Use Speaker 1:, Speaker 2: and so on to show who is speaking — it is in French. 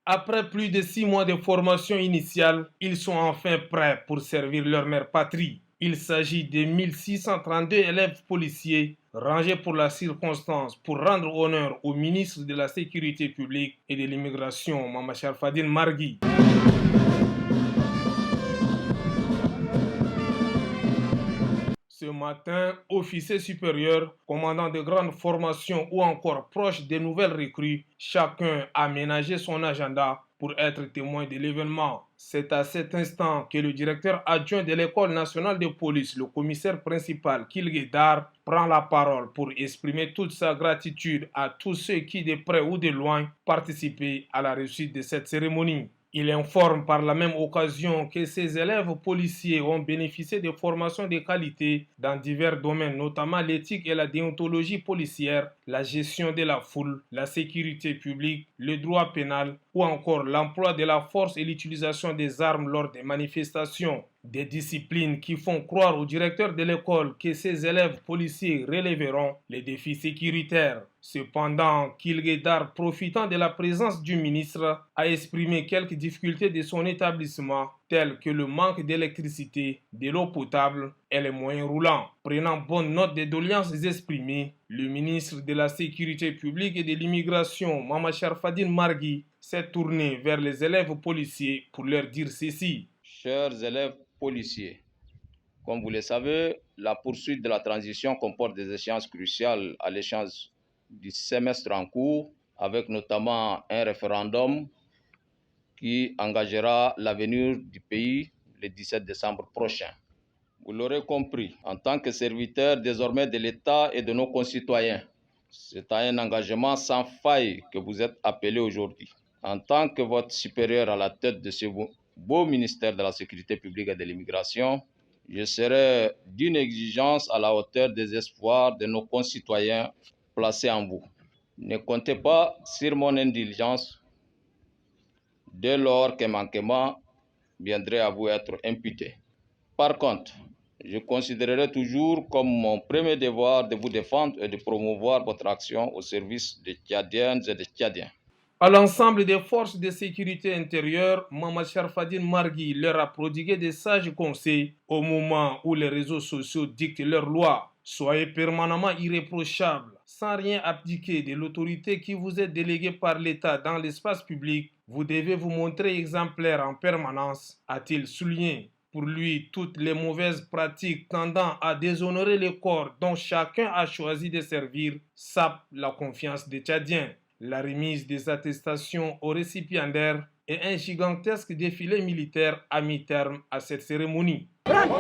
Speaker 1: Après plus de 6 mois de formation initiale, ils sont enfin prêts pour servir leur mère patrie. Il s'agit de 1632 élèves policiers rangés pour la circonstance pour rendre honneur au ministre de la Sécurité publique et de l'immigration, Mamachar Fadine Margui. Ce matin, officiers supérieurs, commandants de grandes formations ou encore proches des nouvelles recrues, chacun a ménagé son agenda pour être témoin de l'événement. C'est à cet instant que le directeur adjoint de l'École nationale de police, le commissaire principal Kilge Dar, prend la parole pour exprimer toute sa gratitude à tous ceux qui, de près ou de loin, participaient à la réussite de cette cérémonie. Il informe par la même occasion que ses élèves policiers ont bénéficié de formations de qualité dans divers domaines, notamment l'éthique et la déontologie policière, la gestion de la foule, la sécurité publique, le droit pénal ou encore l'emploi de la force et l'utilisation des armes lors des manifestations. Des disciplines qui font croire au directeur de l'école que ses élèves policiers relèveront les défis sécuritaires. Cependant, Kilgedar, profitant de la présence du ministre, a exprimé quelques difficultés de son établissement, telles que le manque d'électricité, de l'eau potable et les moyens roulants. Prenant bonne note des doléances exprimées, le ministre de la Sécurité publique et de l'immigration, Mamachar Fadine Margui, s'est tourné vers les élèves policiers pour leur dire ceci.
Speaker 2: Chers élèves policiers, comme vous le savez, la poursuite de la transition comporte des échéances cruciales à l'échéance du semestre en cours, avec notamment un référendum qui engagera l'avenir du pays le 17 décembre prochain. Vous l'aurez compris, en tant que serviteur désormais de l'État et de nos concitoyens, c'est à un engagement sans faille que vous êtes appelés aujourd'hui. En tant que votre supérieur à la tête de ce beau ministère de la Sécurité publique et de l'immigration, je serai d'une exigence à la hauteur des espoirs de nos concitoyens placés en vous. Ne comptez pas sur mon indulgence dès lors qu'un manquement viendrait à vous être imputé. Par contre, je considérerai toujours comme mon premier devoir de vous défendre et de promouvoir votre action au service des Tchadiennes et des Tchadiens.
Speaker 1: À l'ensemble des forces de sécurité intérieure, Mamachar Fadine Margui leur a prodigué des sages conseils au moment où les réseaux sociaux dictent leurs lois. Soyez permanemment irréprochables, sans rien abdiquer de l'autorité qui vous est déléguée par l'État dans l'espace public. Vous devez vous montrer exemplaire en permanence, a-t-il souligné. Pour lui, toutes les mauvaises pratiques tendant à déshonorer le corps dont chacun a choisi de servir sapent la confiance des Tchadiens. La remise des attestations aux récipiendaires et un gigantesque défilé militaire a mis terme à cette cérémonie. Bravo!